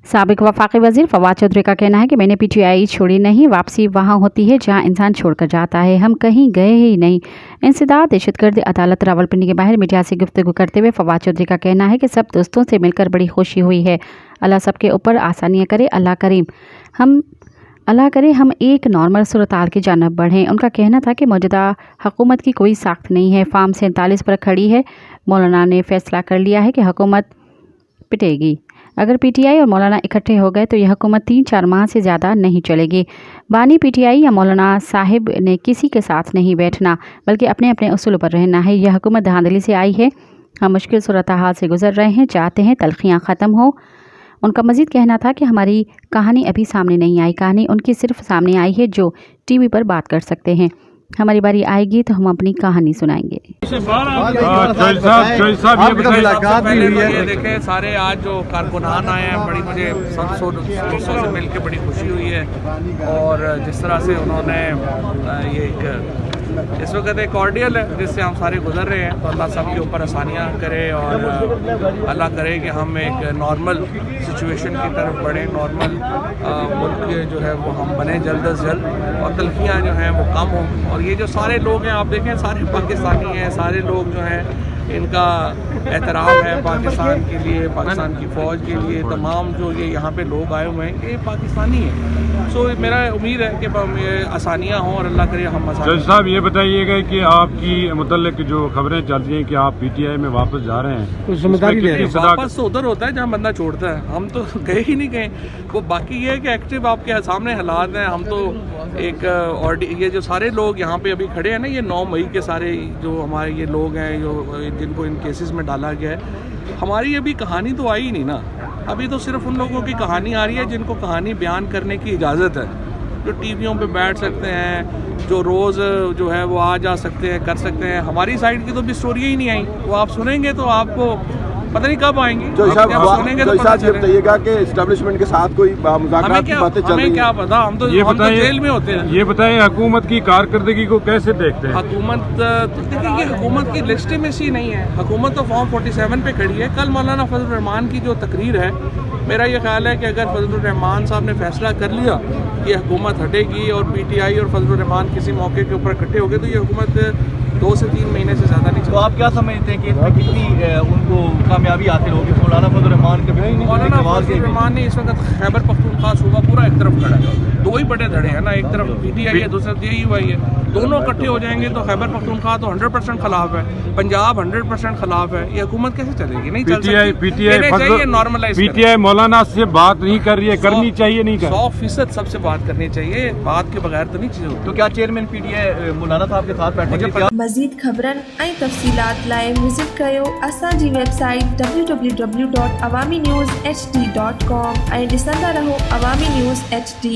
साबिक वफाकी वजीर फवाद चौधरी का कहना है कि मैंने PTI छोड़ी नहीं, वापसी वहाँ होती है जहाँ इंसान छोड़कर जाता है, हम कहीं गए ही नहीं। इंसदाद दहशतगर्द अदालत रावलपिंडी के बाहर मीडिया से गुफ्तगू करते हुए फवाद चौधरी का कहना है कि सब दोस्तों से मिलकर बड़ी खुशी हुई है। अल्लाह सबके ऊपर आसानियाँ करे, अल्लाह करे हम एक नॉर्मल सूरत-हाल की जानब बढ़ें। उनका कहना था कि मौजूदा हुकूमत की कोई साख्त नहीं है, फार्म 47 पर खड़ी है। मौलाना ने फैसला कर लिया है कि हुकूमत पिटेगी। अगर PTI और मौलाना इकट्ठे हो गए तो यह हुकूमत 3-4 माह से ज़्यादा नहीं चलेगी। बानी PTI या मौलाना साहिब ने किसी के साथ नहीं बैठना, बल्कि अपने अपने उसूल पर रहना है। यह हुकूमत धांधली से आई है, हम मुश्किल सूरत हाल से गुजर रहे हैं, चाहते हैं तलखियाँ ख़त्म हो। उनका मज़ीद कहना था कि हमारी कहानी अभी सामने नहीं आई, कहानी उनकी सिर्फ सामने आई है जो TV पर बात कर सकते हैं। हमारी बारी आएगी तो हम अपनी कहानी सुनाएंगे। ये देखें सारे आज जो कारकुनान आए हैं, बड़ी मुझे दोस्तों से मिलकर बड़ी खुशी हुई है। और जिस तरह से उन्होंने ये एक इस वक्त एक कॉर्डियल है जिससे हम सारे गुजर रहे हैं, तो अल्लाह सबके ऊपर आसानियाँ करे और अल्लाह करे कि हम एक नॉर्मल सिचुएशन की तरफ बढ़ें, नॉर्मल मुल्क जो है वो हम बने जल्द अज जल्द, और तलखियाँ जो हैं वो कम हों। और ये जो सारे लोग हैं, आप देखें सारे पाकिस्तानी हैं, सारे लोग जो हैं इनका एहतराम है पाकिस्तान के लिए, पाकिस्तान की फ़ौज के लिए। तमाम जो ये यहाँ पे लोग आए हुए हैं ये पाकिस्तानी हैं। सो मेरा उम्मीद है कि आसानियाँ हों और अल्लाह करे हम जज साहब ये बताइएगा कि आपकी मुतल्लिक जो खबरें चल रही हैं कि आप PTI में वापस जा रहे हैं, कुछ जिम्मेदारी ले रहे हैं। वापस तो उधर होता है जहाँ बंदा छोड़ता है, हम तो गए ही नहीं गए। वो बाकी ये है कि एक्टिव आपके सामने हालात हैं। हम तो एक और ये जो सारे लोग यहाँ पे अभी खड़े हैं ना, ये 9 मई के सारे जो हमारे ये लोग हैं जो जिनको इन केसेस में डाला गया है, हमारी अभी कहानी तो आई नहीं ना। अभी तो सिर्फ उन लोगों की कहानी आ रही है जिनको कहानी बयान करने की इजाज़त है, जो टीवियों पे बैठ सकते हैं, जो रोज़ जो है वो आ जा सकते हैं, कर सकते हैं। हमारी साइड की तो भी स्टोरी ही नहीं आई, वो आप सुनेंगे तो आपको पता नहीं कब आएंगी। जो साहब ये बताइएगा कि एस्टेब्लिशमेंट के साथ कोई मुज़ाकरात की बातें चल रही हैं? हमें क्या पता, हम तो जेल में होते हैं। ये बताएं हुकूमत की कारकर्दगी को कैसे देखते हैं? हुकूमत तो देखिए, ये हुकूमत की लेजिटिमेसी नहीं है। हुकूमत तो फॉर्म 47 पे खड़ी है। कल मौलाना फजल रहमान की जो तकरीर है, मेरा ये ख्याल है कि अगर फजल रहमान साहब ने फैसला कर लिया कि हुकूमत हटेगी और PTI और फजल रहमान किसी मौके के ऊपर इकट्ठे हो गए, तो ये हुकूमत 2 से 3 महीने से ज़्यादा नहीं चली। तो आप क्या समझते हैं कि इसमें कितनी उनको कामयाबी हासिल होगी? मौलाना फजल रहमान के मौलाना फजल रहमान ने इस वक्त खैबर पख्तूनख्वा सूबा पूरा एक तरफ खड़ा है। 2 ही बड़े धड़े हैं ना, एक तरफ PTI है, दूसरी तरफ JUI है। दोनों इकट्ठे हो जाएंगे तो खैबर पख्तूनख्वा तो 100% खिलाफ है, पंजाब 100% खिलाफ है। ये हुकूमत कैसे चलेगी? नहीं चल सकती। नॉर्मलाइज PTI मौलाना से बात नहीं कर रही है, करनी चाहिए नहीं कर 100% सबसे बात करनी चाहिए, बात के बगैर तो नहीं चीज़ होती। तो क्या चेयरमैन PTI मौलाना साहब के साथ बैठे? मज़ीद ख़बरन ऐं तफ़सीलात लाइ विज़िट कयो असांजी वेबसाइट www.awamiNewsHD.com ऐं ॾिसंदा रहो अवामी न्यूज़ HD।